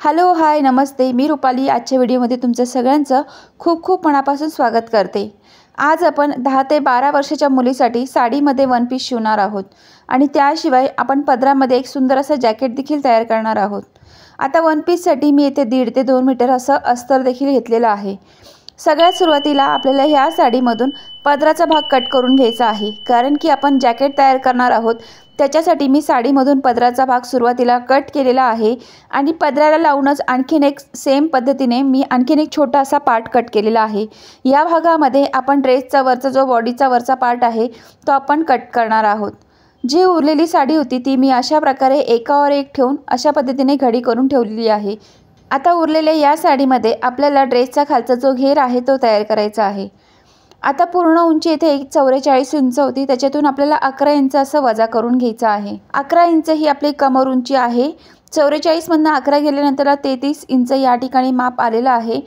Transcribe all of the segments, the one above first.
Hello hi नमस्ते, मी रुपाली आजच्या व्हिडिओमध्ये तुमचं सगळ्यांचं खूप खूप मनापासून स्वागत करते। आज आपण 10 ते 12 वर्षाच्या मुलीसाठी साडीमध्ये वन पीस शिवणार आहोत आणि त्याशिवाय आपण पदरामध्ये एक सुंदर असं जॅकेट देखील तयार करणार आहोत। आता वन पीससाठी मी येथे 1.5 ते 2 मीटर असं अस्तर देखील घेतलेलं आहे। सगळ्यात सुरुवातीला आपल्याला ह्या साडीमधून पदराचा भाग कट करून घ्यायचा आहे, कारण की आपण जॅकेट तयार करणार आहोत। त्याच्यासाठी मी साडीमधून पदराचा भाग सुरुवातीला कट केलेला आहे आणि पदराला लावूनच आणखीन एक सेम पद्धतीने मी आणखीन एक छोटा असा पार्ट कट केलेला आहे। या भागामध्ये आपण ड्रेसचा वरचा जो बॉडीचा वरचा पार्ट आहे तो आपण कट करणार आहोत। जी उरलेली साडी होती ती मी अशा प्रकारे एकावर एक ठेवून अशा पद्धतीने घडी करून ठेवलेली आहे। आता उरलेल्या या साडीमध्ये आपल्याला ड्रेसचा खालचा जो घेर आहे तो तयार करायचा आहे। आता पूर्ण उंची येथे 44 इंच होती, त्याच्यातून आपल्याला 11 इंच असं वजा करून घ्यायचं आहे। 11 इंच ही आपली कमर उंची आहे। 44 मधून 11 गेल्यानंतर 33 इंच या ठिकाणी माप आलेलं आहे।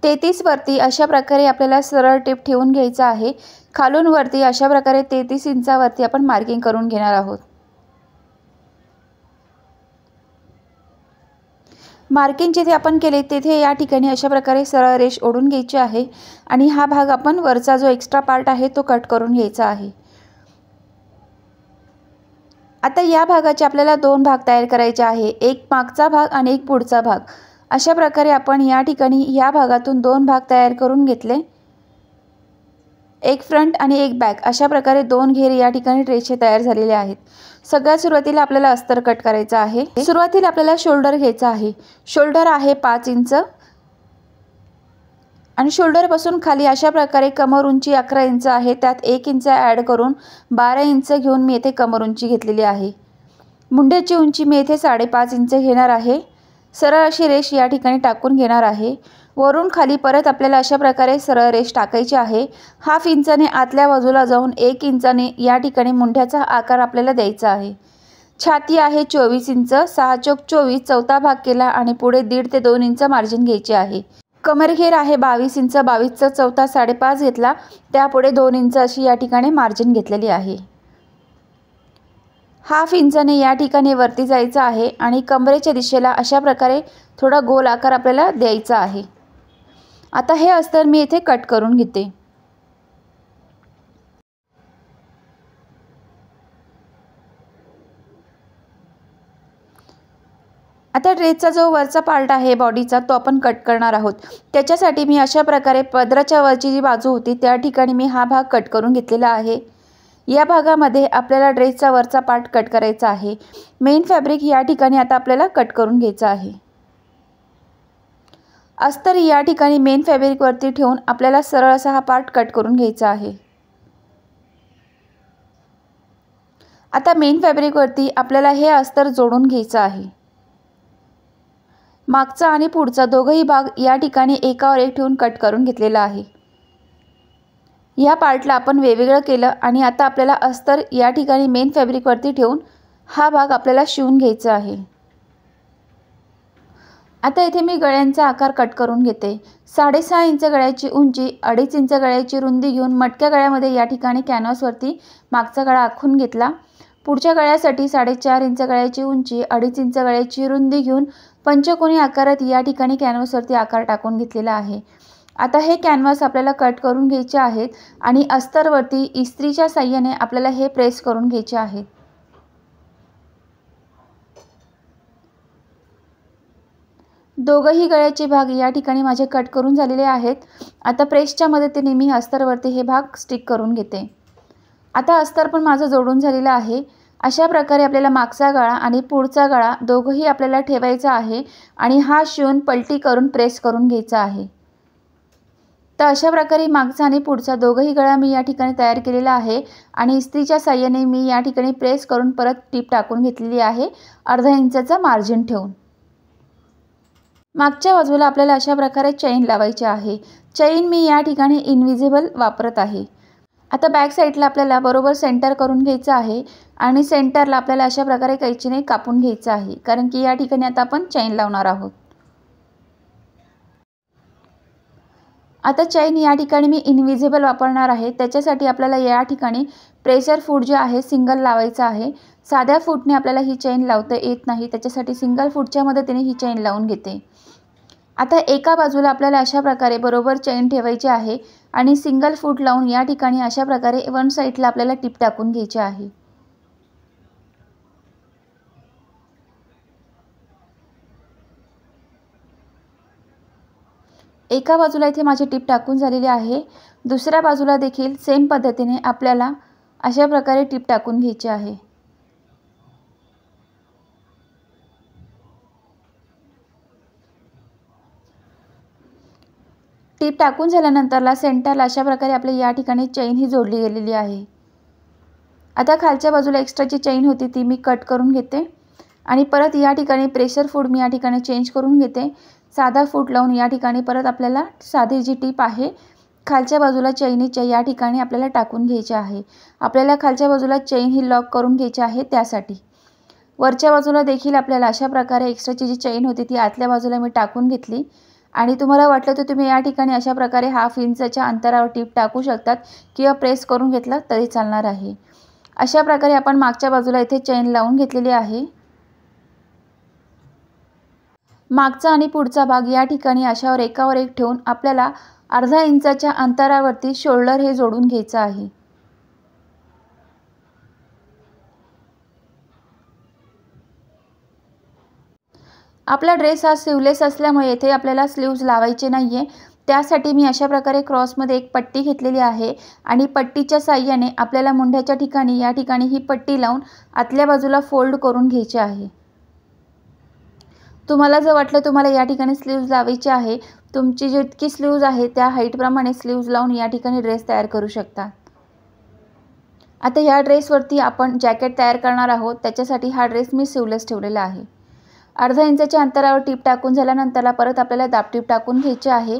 33 वरती अशा प्रकारे आपल्याला सरळ टिप ठेवून घ्यायचं आहे। खालून वरती अशा प्रकारे 33 इंचावरती आपण मार्किंग करून घेणार आहोत। मार्किंग जिथे आपण केले तिथे या ठिकाणी अशा प्रकारे सरळ रेष ओढून घ्यायची आहे आणि हा भाग आपण वरचा जो एक्स्ट्रा पार्ट आहे तो कट करून घ्यायचा आहे। आता या भागाचे आपल्याला दोन भाग तयार करायचे आहे, एक मागचा भाग आणि एक पुढचा भाग। अशा प्रकारे आपण या ठिकाणी या भागातून दोन भाग तयार करून घेतले, एक फ्रंट आणि एक बॅक। अशा प्रकारे दोन घेर या ठिकाणी ड्रेसचे तयार झालेले आहेत। सगळ्यात सुरुवातीला आपल्याला अस्तर कट करायचा आहे। सुरुवातीला आपल्याला शोल्डर घ्यायचा आहे। शोल्डर आहे 5 इंच आणि शोल्डर पासून खाली अशा प्रकारे कमर उंची 11 इंच आहे, त्यात 1 इंच ॲड करून 12 इंच घेऊन मी येथे कमर उंची घेतलेली आहे। मुंड्याची उंची मी येथे 5.5 इंच घेणार आहे। सरळ अशी रेष या ठिकाणी टाकून घेणार आहे। वरून खाली परत आपल्याला अशा प्रकारे सरळ रेष टाकायची आहे। हाफ इंचाने आतल्या बाजूला जाऊन 1 इंचाने या ठिकाणी मुंड्याचा आकार आपल्याला द्यायचा आहे। छाती आहे 24 इंच, 6 चौक 24 चौथा भाग केला आणि पुढे 1.5 ते 2 इंच मार्जिन घ्यायचे आहे। कमरघेर आहे 22 इंच, 22चा चौथा 5.5 घेतला, त्यापुढे 2 इंच अशी या ठिकाणी मार्जिन घेतलेली आहे। हाफ इंचाने या ठिकाणी वरती जायचं आहे आणि कमरेच्या दिशेला अशा प्रकारे थोडा गोल आकार आपल्याला द्यायचा आहे। आता हे अस्तर मी इथे कट करून घेते। आता ड्रेसचा जो वरचा पार्ट आहे बॉडीचा तो आपण कट करणार आहोत। त्याच्यासाठी मी अशा प्रकारे पदराच्या वरची जी बाजू होती त्या ठिकाणी मी हा भाग कट करून घेतलेला आहे। या भागामध्ये आपल्याला ड्रेसचा वरचा पार्ट कट करायचा आहे। मेन फॅब्रिक या ठिकाणी आता आपल्याला कट करून घ्यायचं आहे। अस्तर या ठिकाणी मेन फॅब्रिक वरती ठेवून आपल्याला सरळ असा हा पार्ट कट करून घ्यायचा आहे। आता मेन फॅब्रिक वरती आपल्याला हे अस्तर जोडून घ्यायचं आहे। मागचा आणि पुढचा दोघही भाग या ठिकाणी एकावर एक ठेवून कट करून घेतलेला आहे। या पार्टला आपण वेगवेगळं केलं आणि आता आपल्याला अस्तर या ठिकाणी मेन फॅब्रिक वरती ठेवून हा भाग आपल्याला शिवून घ्यायचा आहे। आता इथे मी गळ्यांचा आकार कट करून घेते। 6.5 इंच गळ्याची उंची, 2.5 इंच गळ्याची रुंदी घेऊन मटक्या गळ्यामध्ये या ठिकाणी कॅनव्हासवरती मागचा गळा आखून घेतला। पुढच्या गळ्यासाठी 4.5 इंच गळ्याची उंची, 2.5 इंच गळ्याची रुंदी घेऊन पंचकोनी आकारात या ठिकाणी कॅनव्हासवरती आकार टाकून घेतलेला आहे। आता हे कॅनव्हास आपल्याला कट करून घ्यायचे आहेत आणि अस्तरवरती इस्त्रीच्या साहाय्याने आपल्याला हे प्रेस करून घ्यायचे आहेत। दोघही गळ्याचे भाग या ठिकाणी माझे कट करून झालेले आहेत। आता प्रेसच्या मदतीने मी अस्तरवरती हे भाग स्टिक करून घेते। आता अस्तर पण माझं जोडून झालेलं आहे। अशा प्रकारे आपल्याला मागचा गळा आणि पुढचा गळा दोघंही आपल्याला ठेवायचा आहे आणि हा शिवून पलटी करून प्रेस करून घ्यायचा आहे। तर अशा प्रकारे मागचा आणि पुढचा दोघंही गळा मी या ठिकाणी तयार केलेला आहे आणि इस्त्रीच्या साहाय्याने मी या ठिकाणी प्रेस करून परत टीप टाकून घेतलेली आहे, अर्धा इंचाचा मार्जिन ठेवून। मागच्या बाजूला आपल्याला अशा प्रकारे चेन लावायची आहे। चेन मी या ठिकाणी इनविजिबल वापरत आहे। आता बॅक साईडला आपल्याला बरोबर सेंटर करून घ्यायचं आहे आणि सेंटरला आपल्याला अशा प्रकारे कैचीने कापून घ्यायचं आहे, कारण की या ठिकाणी आता आपण चेन लावणार आहोत। आता चेन या ठिकाणी मी इनविजिबल वापरणार आहे, त्याच्यासाठी आपल्याला या ठिकाणी प्रेशर फूट जे आहे सिंगल लावायचं आहे। साध्या फूटने आपल्याला ही चेन लावता येत नाही, त्याच्यासाठी सिंगल फूटच्या मदतीने ही चेन लावून घेते। आता एका बाजूला आपल्याला अशा प्रकारे बरोबर चेन ठेवायची आहे आणि सिंगल फूट लावून या ठिकाणी अशा प्रकारे वन साइडला आपल्याला टिप टाकून घ्यायची आहे। एका बाजूला इथे माझी टिप टाकून झालेली आहे। दुसऱ्या बाजूला देखील सेम पद्धतीने आपल्याला अशा प्रकारे टिप टाकून घ्यायची आहे। टिप टाकून झाल्यानंतरला सेंटरला अशा प्रकारे आपल्या या ठिकाणी चेन ही जोडली गेलेली आहे। आता खालच्या बाजूला एक्स्ट्राची चेन होती ती मी कट करून घेते आणि परत या ठिकाणी प्रेशर फूट मी या ठिकाणी चेंज करून घेते। साधा फूट लावून या ठिकाणी परत आपल्याला साधी जी टिप आहे खालच्या बाजूला चेनीच्या या ठिकाणी आपल्याला टाकून घ्यायची आहे। आपल्याला खालच्या बाजूला चेन ही लॉक करून घ्यायची आहे, त्यासाठी वरच्या बाजूला देखील आपल्याला अशा प्रकारे एक्स्ट्राची जी चेन होती ती आतल्या बाजूला मी टाकून घेतली आणि तुम्हाला वाटलं तर तुम्ही या ठिकाणी अशा प्रकारे हाफ इंचच्या अंतरावर टिप टाकू शकतात किंवा प्रेस करून घेतला तरी चालणार आहे। अशा प्रकारे आपण मागच्या बाजूला इथे चेन लावून घेतलेली आहे। मागचा आणि पुढचा भाग या ठिकाणी अशावर एकावर एक ठेवून आपल्याला अर्धा इंचाच्या अंतरावरती शोल्डर हे जोडून घ्यायचं आहे। आपला ड्रेस हा स्लीवलेस असल्यामुळे इथे आपल्याला स्लीव्ज लावायचे नाहीये, त्यासाठी मी अशा प्रकारे क्रॉसमध्ये एक पट्टी घेतलेली आहे आणि पट्टीच्या साहाय्याने आपल्याला मुंड्याच्या ठिकाणी या ठिकाणी ही पट्टी लावून आतल्या बाजूला फोल्ड करून घ्यायची आहे। तुम्हाला जर वाटलं तुम्हाला या ठिकाणी स्लीव्ज लावायची आहे, तुमची जितकी स्लीव्ज आहे त्या हाईट प्रमाणे स्लीव्ज लावून या ठिकाणी ड्रेस तयार करू शकता। आता या ड्रेसवरती आपण जॅकेट तयार करणार आहोत, त्याच्यासाठी हा ड्रेस मी स्लीवलेस ठेवलेला आहे। अर्धा इंचाच्या अंतरावर टिप टाकून झाल्यानंतरला परत आपल्याला दाबटीप टाकून घ्यायची आहे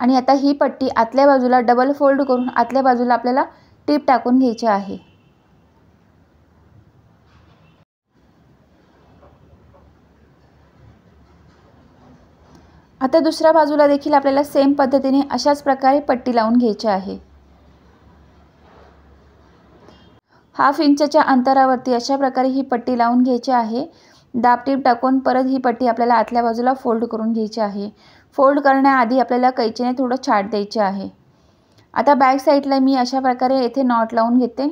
आणि आता ही पट्टी आतल्या बाजूला डबल फोल्ड करून आतल्या बाजूला आपल्याला टिप टाकून घ्यायची आहे। आता दुसऱ्या बाजूला देखील आपल्याला सेम पद्धतीने अशाच प्रकारे पट्टी लावून घ्यायची आहे। हाफ इंचच्या अंतरावरती अशा प्रकारे ही पट्टी लावून घ्यायची आहे। दाबटीप टाकून परत ही पट्टी आपल्याला आतल्या बाजूला फोल्ड करून घ्यायची आहे। फोल्ड करण्याआधी आपल्याला कैचीने थोडं छाट द्यायचे आहे। आता बॅक साईडला मी अशा प्रकारे येथे नॉट लावून घेते।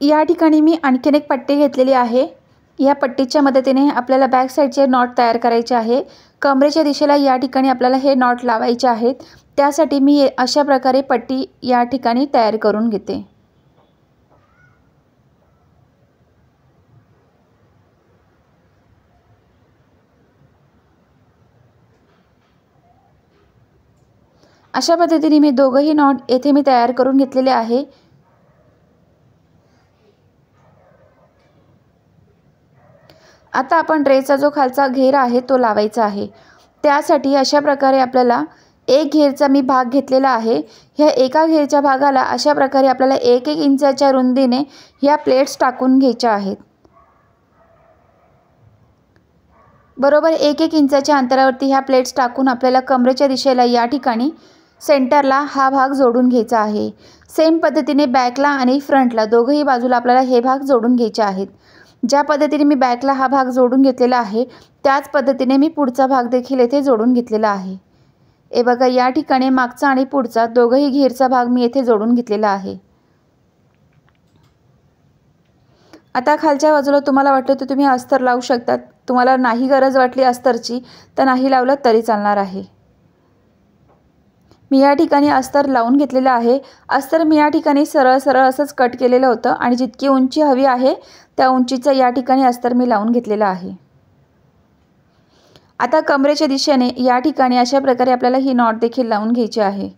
या ठिकाणी मी आणखीन एक पट्टी घेतलेली आहे। या पट्टीच्या मदतीने आपल्याला बॅक साईडचे नॉट तयार करायचे आहे। कमरेच्या दिशेला या ठिकाणी आपल्याला हे नॉट लावायचे आहेत, त्यासाठी मी अशा प्रकारे पट्टी या ठिकाणी तयार करून घेते। अशा पद्धतीने मी दोघंही नॉट येथे मी तयार करून घेतलेले आहे। आता आपण ड्रेसचा जो खालचा घेर आहे तो लावायचा आहे, त्यासाठी अशा प्रकारे आपल्याला एक घेरचा मी भाग घेतलेला आहे। ह्या एका घेरच्या भागाला अशा प्रकारे आपल्याला 1-1 इंचाच्या रुंदीने ह्या प्लेट्स टाकून घ्यायच्या आहेत। बरोबर 1-1 इंचाच्या अंतरावरती ह्या प्लेट्स टाकून आपल्याला कमरेच्या दिशेला या ठिकाणी सेंटरला हा भाग जोडून घ्यायचा आहे। सेम पद्धतीने बॅकला आणि फ्रंटला दोघंही बाजूला आपल्याला हे भाग जोडून घ्यायचे आहेत। ज्या पद्धतीने मी बॅकला हा भाग जोडून घेतलेला आहे त्याच पद्धतीने मी पुढचा भाग देखील येथे जोडून घेतलेला आहे। हे बघा, या ठिकाणी मागचा आणि पुढचा दोघंही घेरचा भाग मी येथे जोडून घेतलेला आहे। आता खालच्या बाजूला तुम्हाला वाटलं तर तुम्ही अस्तर लावू शकतात, तुम्हाला नाही गरज वाटली अस्तरची तर नाही लावलं तरी चालणार आहे। मी या ठिकाणी अस्तर लावून घेतलेलं आहे। अस्तर मी या ठिकाणी सरळ सरळ असंच कट केलेलं होतं आणि जितकी उंची हवी आहे त्या उंचीचं या ठिकाणी अस्तर मी लावून घेतलेलं आहे। आता कमरेच्या दिशेने या ठिकाणी अशा प्रकारे आपल्याला ही नॉट देखील लावून घ्यायची आहे।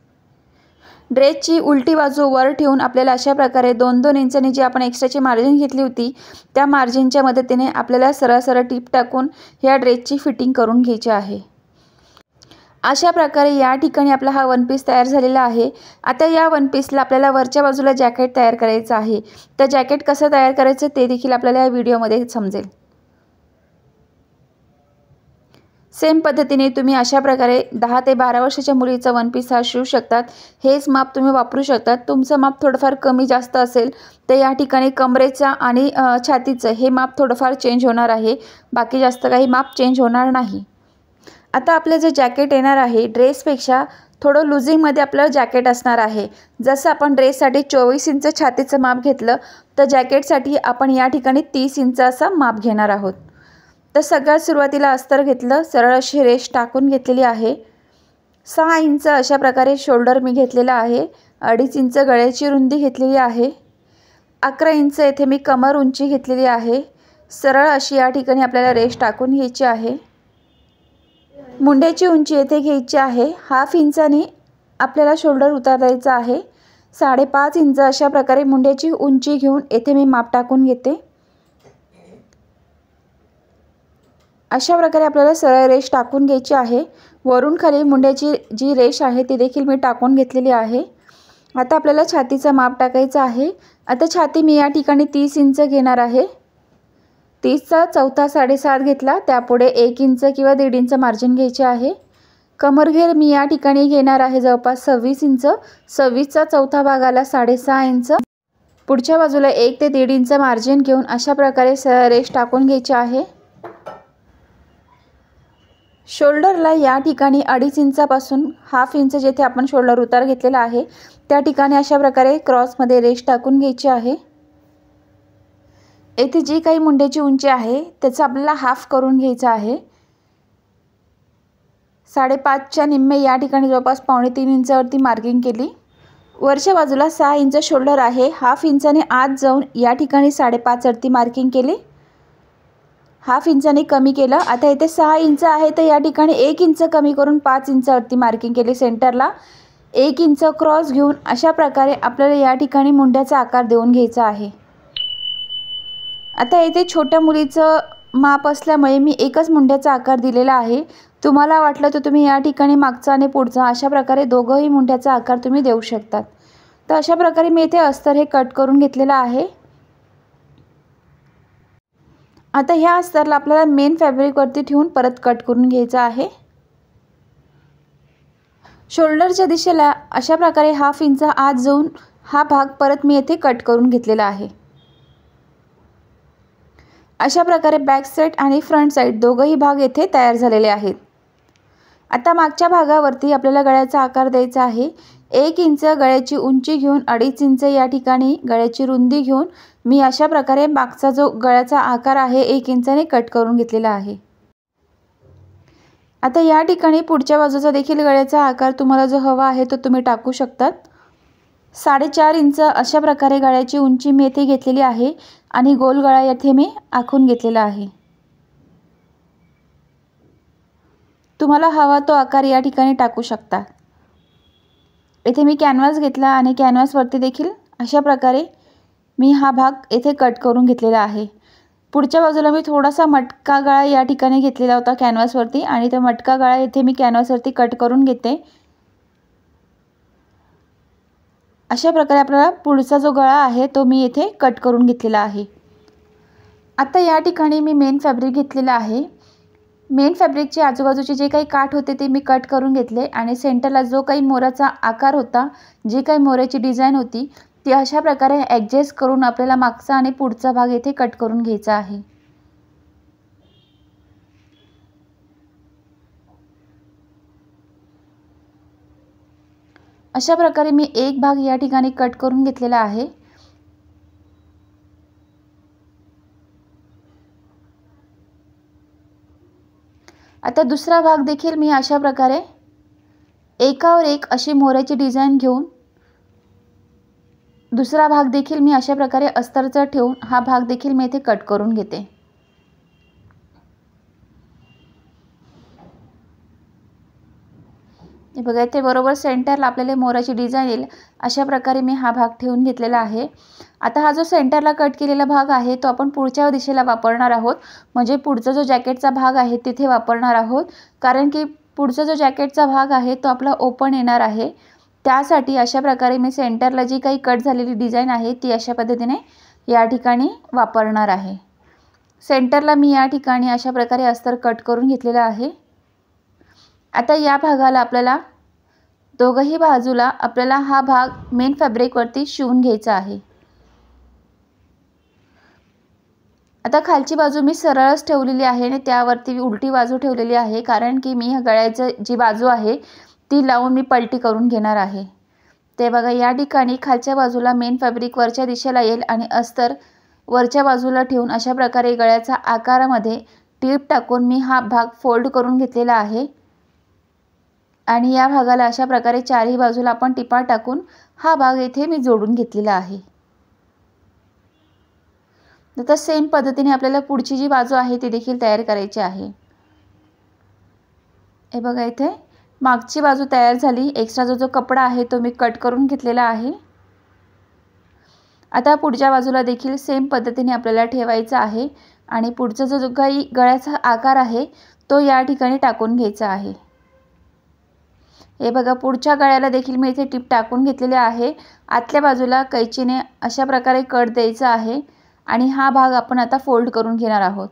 ड्रेसची उलटी बाजू वर ठेवून आपल्याला अशा प्रकारे 2-2 इंचांनी जी आपण एक्स्ट्राची मार्जिन घेतली होती त्या मार्जिनच्या मदतीने आपल्याला सरळ सरळ टिप टाकून ह्या ड्रेसची फिटिंग करून घ्यायची आहे। अशा प्रकारे या ठिकाणी आपला हा वन पीस तयार झालेला आहे। आता या वन पीसला आपल्याला वरच्या बाजूला जॅकेट तयार करायचं आहे। तर जॅकेट कसं तयार करायचं ते देखील आपल्याला या व्हिडिओमध्ये समजेल। सेम पद्धतीने तुम्ही अशा प्रकारे 10 ते 12 वर्षाच्या मुलीचा वन पीस हा शिवू शकतात। हेच माप तुम्ही वापरू शकतात। तुमचं माप थोडंफार कमी जास्त असेल तर या ठिकाणी कमरेचा आणि छातीचं हे माप थोडंफार चेंज होणार आहे, बाकी जास्त काही माप चेंज होणार नाही। आता आपलं जे जॅकेट येणार आहे ड्रेसपेक्षा थोडं लुझिंगमध्ये आपलं जॅकेट असणार आहे। जसं आपण ड्रेससाठी 24 इंच छातीचं माप घेतलं तर जॅकेटसाठी आपण या ठिकाणी 30 इंच असं माप घेणार आहोत। तर सगळ्यात सुरुवातीला अस्तर घेतलं, सरळ अशी रेष टाकून घेतलेली आहे। 6 इंच अशा प्रकारे शोल्डर मी घेतलेला आहे। 2.5 इंच गळ्याची रुंदी घेतलेली आहे। 11 इंच येथे मी कमर उंची घेतलेली आहे। सरळ अशी या ठिकाणी आपल्याला रेष टाकून घ्यायची आहे। मुंड्याची उंची येथे घ्यायची आहे। 1/2 इंचाने आपल्याला शोल्डर उतार द्यायचा आहे। 5.5 इंच अशा प्रकारे मुंड्याची उंची घेऊन येथे मी माप टाकून घेते। अशा प्रकारे आपल्याला सरळ रेष टाकून घ्यायची आहे। वरून खाली मुंड्याची जी रेष आहे ती देखील मी टाकून घेतलेली आहे। आता आपल्याला छातीचं माप टाकायचं आहे। आता छाती मी या ठिकाणी 30 इंच घेणार आहे। 30चा चौथा 7.5 घेतला, त्यापुढे 1 इंच किंवा 1.5 इंच मार्जिन घ्यायचे आहे। कमरघेर मी या ठिकाणी घेणार आहे जवळपास 26 इंच। 26चा चौथा भागाला 6.5 इंच। पुढच्या बाजूला 1 ते 1.5 इंच मार्जिन घेऊन अशा प्रकारे सरळ रेष टाकून घ्यायची आहे। शोल्डरला या ठिकाणी 2.5 इंचापासून 1/2 इंच जेथे आपण शोल्डर उतार घेतलेला आहे त्या ठिकाणी अशा प्रकारे क्रॉसमध्ये रेष टाकून घ्यायची आहे। येथे जी काही मुंड्याची उंची आहे त्याचा आपल्याला हाफ करून घ्यायचा आहे। 5.5च्या निम्मे या ठिकाणी जवळपास 2.25 इंचावरती मार्किंग केली। वरच्या बाजूला 6 इंच शोल्डर आहे, 1/2 इंचाने आत जाऊन या ठिकाणी 5.5 वरती मार्किंग केली। 1/2 इंचाने कमी केलं। आता इथे 6 इंच आहे तर या ठिकाणी 1 इंच कमी करून 5 इंचावरती मार्किंग केली। सेंटरला 1 इंच क्रॉस घेऊन अशा प्रकारे आपल्याला या ठिकाणी मुंड्याचा आकार देऊन घ्यायचा आहे। आता इथे छोट्या मुलीचं माप असल्यामुळे मी एकच मुंड्याचा आकार दिलेला आहे। तुम्हाला वाटलं तर तुम्ही या ठिकाणी मागचा आणि पुढचा अशा प्रकारे दोघंही मुंड्याचा आकार तुम्ही देऊ शकतात। तर अशा प्रकारे मी इथे अस्तर हे कट करून घेतलेला आहे। आता ह्या अस्तरला आपल्याला मेन फॅब्रिकवरती ठेवून परत कट करून घ्यायचा आहे। शोल्डरच्या दिशेला अशा प्रकारे 1/2 इंच आत जाऊन हा भाग परत मी येथे कट करून घेतलेला आहे। अशा प्रकारे बॅक साइड आणि फ्रंट साइड दोघंही भाग येथे तयार झालेले आहेत। आता मागच्या भागावरती आपल्याला गळ्याचा आकार द्यायचा आहे। 1 इंच गळ्याची उंची घेऊन 2.5 इंच या ठिकाणी गळ्याची रुंदी घेऊन मी अशा प्रकारे मागचा जो गळ्याचा आकार आहे 1 इंचाने कट करून घेतलेला आहे। आता या ठिकाणी पुढच्या बाजूचा देखील गळ्याचा आकार तुम्हाला जो हवा आहे तो तुम्ही टाकू शकतात। 4.5 इंच अशा प्रकारे गळ्याची उंची मी येथे घेतलेली आहे आणि गोल गळा येथे मी आखून घेतलेला आहे। तुम्हाला हवा तो आकार या ठिकाणी टाकू शकता। इथे मी कॅनव्हास घेतला आणि कॅनव्हासवरती देखील अशा प्रकारे मी हा भाग येथे कट करून घेतलेला आहे। पुढच्या बाजूला मी थोडासा मटका गळा या ठिकाणी घेतलेला होता कॅनव्हासवरती आणि तो मटका गळा येथे मी कॅनव्हासवरती कट करून घेते। अशा प्रकारे आपल्याला पुढचा जो गळा आहे तो मी येथे कट करून घेतलेला आहे। आता या ठिकाणी मी मेन फॅब्रिक घेतलेला आहे। मेन फॅब्रिकचे आजूबाजूचे जे काही काठ होते ते मी कट करून घेतले आणि सेंटरला जो काही मोराचा आकार होता, जी काही मोराची डिझाइन होती ती अशा प्रकारे ॲडजस्ट करून आपल्याला मागचा आणि पुढचा भाग येथे कट करून घ्यायचा आहे। अशा प्रकारे मी एक भाग या ठिकाणी कट करून घेतलेला आहे। आता दुसरा भाग देखील मी अशा प्रकारे एकावर एक अशी मोराची डिझाइन घेऊन दुसरा भाग देखील मी अशा प्रकारे अस्तरचा ठेवून हा भाग देखील मी इथे कट करून घेते। हे बघा इथे बरोबर सेंटरला आपल्याला मोराची डिझाइन येईल अशा प्रकारे मी हा भाग ठेवून घेतलेला आहे। आता हा जो सेंटरला कट केलेला भाग आहे तो आपण पुढच्या दिशेला वापरणार आहोत, म्हणजे पुढचा जो जॅकेटचा भाग आहे तिथे वापरणार आहोत, कारण की पुढचा जो जॅकेटचा भाग आहे तो आपला ओपन येणार आहे। त्यासाठी अशा प्रकारे मी सेंटरला जी काही कट झालेली डिझाइन आहे ती अशा पद्धतीने या ठिकाणी वापरणार आहे। सेंटरला मी या ठिकाणी अशा प्रकारे अस्तर कट करून घेतलेला आहे। आता या भागाला आपल्याला दोघंही बाजूला आपल्याला हा भाग मेन फॅब्रिकवरती शिवून घ्यायचा आहे। आता खालची बाजू मी सरळच ठेवलेली आहे आणि त्यावरती उलटी बाजू ठेवलेली आहे, कारण की मी गळ्याची जी बाजू आहे ती लावून मी पलटी करून घेणार आहे। ते बघा, या ठिकाणी खालच्या बाजूला मेन फॅब्रिक वरच्या दिशेला येईल आणि अस्तर वरच्या बाजूला ठेवून अशा प्रकारे गळ्याचा आकारामध्ये टीप टाकून मी हा भाग फोल्ड करून घेतलेला आहे आणि या भागाला अशा प्रकारे चारही बाजूला आपण टिपा टाकून हा भाग येथे मी जोडून घेतलेला आहे। आता सेम पद्धतीने आपल्याला पुढची जी बाजू आहे ती देखील तयार करायची आहे। हे बघा, इथे मागची बाजू तयार झाली। एक्स्ट्रा जो कपडा आहे तो मी कट करून घेतलेला आहे। आता पुढच्या बाजूला देखील सेम पद्धतीने आपल्याला ठेवायचा आहे आणि पुढचा जो काही गळ्याचा आकार आहे तो या ठिकाणी टाकून घ्यायचा आहे। हे बघा, पुढच्या गळ्याला देखील मी इथे टिप टाकून घेतलेले आहे। आतल्या बाजूला कैचीने अशा प्रकारे कट द्यायचा आहे आणि हा भाग आपण आता फोल्ड करून घेणार आहोत।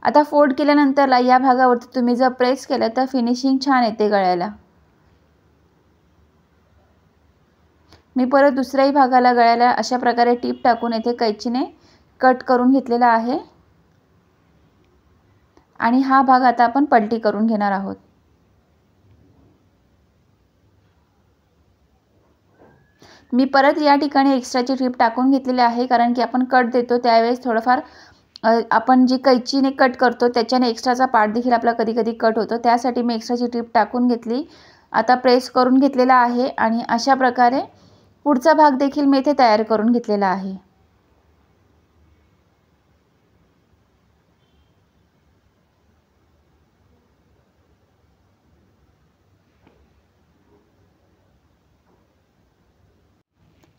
आता फोल्ड केल्यानंतरला या भागावरती तुम्ही जर प्रेस केलं तर फिनिशिंग छान येते गळ्याला। मी परत दुसऱ्याही भागाला गळ्याला अशा प्रकारे टिप टाकून येथे कैचीने कट करून घेतलेला आहे आणि हा भाग आता आपण पलटी करून घेणार आहोत। मी परत या ठिकाणी एक्स्ट्राची टिप टाकून घेतलेली आहे, कारण की आपण कट देतो त्यावेळेस थोडंफार आपण जी कैचीने कट करतो त्याच्याने एक्स्ट्राचा पार्ट देखील आपला कधी कधी कट होतो, त्यासाठी मी एक्स्ट्राची टिप टाकून घेतली। आता प्रेस करून घेतलेला आहे आणि अशा प्रकारे पुढचा भाग देखील मी इथे तयार करून घेतलेला आहे।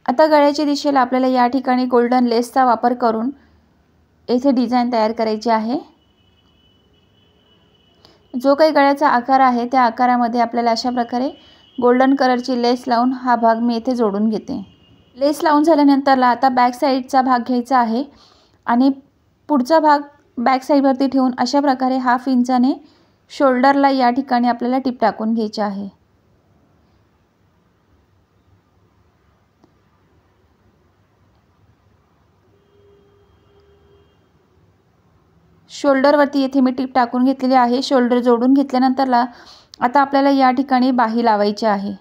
आता गळ्याच्या दिशेला आपल्याला या ठिकाणी गोल्डन लेसचा वापर करून येथे डिझाइन तयार करायची आहे। जो काही गळ्याचा आकार आहे त्या आकारामध्ये आपल्याला अशा प्रकारे गोल्डन कलरची लेस लावून हा भाग मी येथे जोडून घेते। लेस लावून झाल्यानंतरला आता बॅक साईडचा भाग घ्यायचा आहे आणि पुढचा भाग बॅक साईडवरती ठेवून अशा प्रकारे 1/2 इंचाने शोल्डरला या ठिकाणी आपल्याला टिप टाकून घ्यायची आहे। शोल्डरवरती येथे मी टिप टाकून घेतलेली आहे। शोल्डर जोडून घेतल्यानंतरला आता आपल्याला या ठिकाणी बाही लावायची आहे।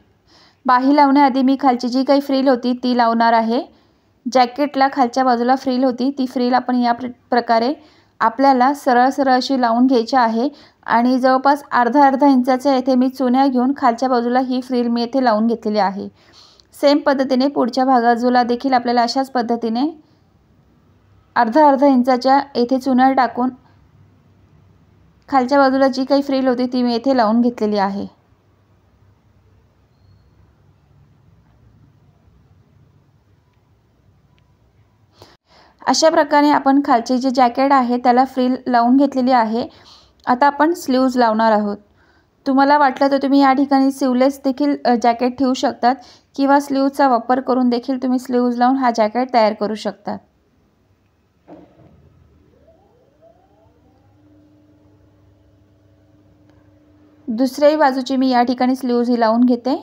बाही लावण्याआधी मी खालची जी काही फ्रिल होती ती लावणार आहे। जॅकेटला खालच्या बाजूला फ्रिल होती, ती फ्रिल आपण या प्रकारे आपल्याला सरळ सरळ अशी लावून घ्यायची आहे आणि जवळपास अर्धा इंचाच्या येथे मी चुन्या घेऊन खालच्या बाजूला ही फ्रिल मी येथे लावून घेतलेली आहे। सेम पद्धतीने पुढच्या भागाजूला देखील आपल्याला अशाच पद्धतीने अर्धा इंचाच्या येथे चुन्या टाकून खालच्या बाजूला जी काही फ्रिल होती ती मी येथे लावून घेतलेली आहे। अशा प्रकारे आपण खालचे जे जॅकेट आहे त्याला फ्रिल लावून घेतलेली आहे। आता आपण स्लीव्ज लावणार आहोत। तुम्हाला वाटलं तर तुम्ही या ठिकाणी स्लीवलेस देखील जॅकेट ठेवू शकतात किंवा स्लीवचा वापर करून देखील तुम्ही स्लीव्ज लावून हा जॅकेट तयार करू शकता। दुसऱ्याही बाजूची मी या ठिकाणी स्लीव्ज ही लावून घेते।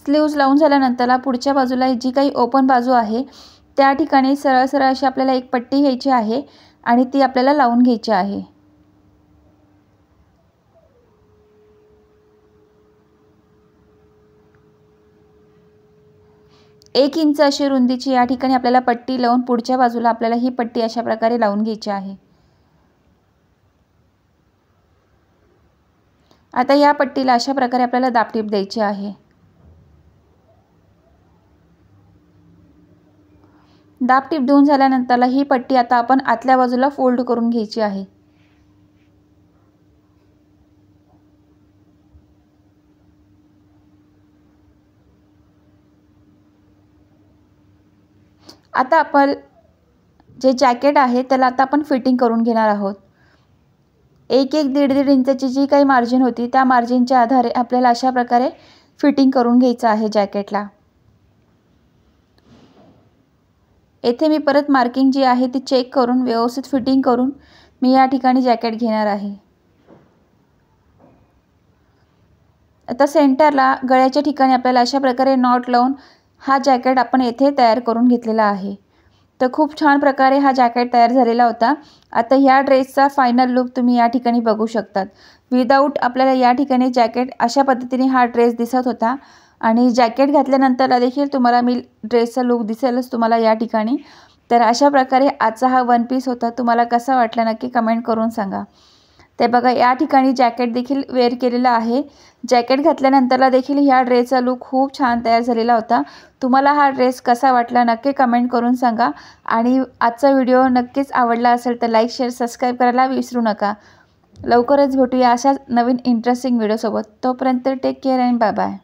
स्लीव्ज लावून झाल्यानंतरला पुढच्या बाजूला जी काही ओपन बाजू आहे त्या ठिकाणी सरळ सरळ अशी आपल्याला एक पट्टी घ्यायची आहे आणि ती आपल्याला लावून घ्यायची आहे। एक इंच अशी रुंदीची या ठिकाणी आपल्याला पट्टी लावून पुढच्या बाजूला आपल्याला ही पट्टी अशा प्रकारे लावून घ्यायची आहे। आता या पट्टीला अशा प्रकारे आपल्याला दाबटीप द्यायची आहे। दाबटीप देऊन झाल्यानंतरला ही पट्टी आता आपण आतल्या बाजूला फोल्ड करून घ्यायची आहे। आता आपण जे जॅकेट आहे त्याला आता आपण फिटिंग करून घेणार आहोत। 1-1.5 इंचाची जी काही मार्जिन होती त्या मार्जिनच्या आधारे आपल्याला अशा प्रकारे फिटिंग करून घ्यायचं आहे जॅकेटला। येथे मी परत मार्किंग जी आहे ती चेक करून व्यवस्थित फिटिंग करून मी या ठिकाणी जॅकेट घेणार आहे। आता सेंटरला गळ्याच्या ठिकाणी आपल्याला अशा प्रकारे नॉट लावून हा जॅकेट आपण येथे तयार करून घेतलेला आहे। तर खूप छान प्रकारे हा जॅकेट तयार झालेला होता। आता ह्या ड्रेसचा फायनल लुक तुम्ही या ठिकाणी बघू शकतात। विदाऊट आपल्याला या ठिकाणी जॅकेट अशा पद्धतीने हा ड्रेस दिसत होता आणि जॅकेट घातल्यानंतर देखील तुम्हाला मी ड्रेसचा लुक दिसेलच तुम्हाला या ठिकाणी। तर अशा प्रकारे आजचा हा वन पीस होता। तुम्हाला कसा वाटला नक्की कमेंट करून सांगा। ते बघा या ठिकाणी जॅकेट देखील वेअर केलेला आहे। जॅकेट घातल्यानंतरला देखील ह्या ड्रेसचा लुक खूप छान तयार झालेला होता। तुम्हाला हा ड्रेस कसा वाटला नक्की कमेंट करून सांगा आणि आजचा व्हिडिओ नक्कीच आवडला असेल तर लाईक शेअर सबस्क्राईब करायला विसरू नका। लवकरच भेटूया अशाच नवीन इंटरेस्टिंग व्हिडिओ सोबत। तोपर्यंत take care and bye bye.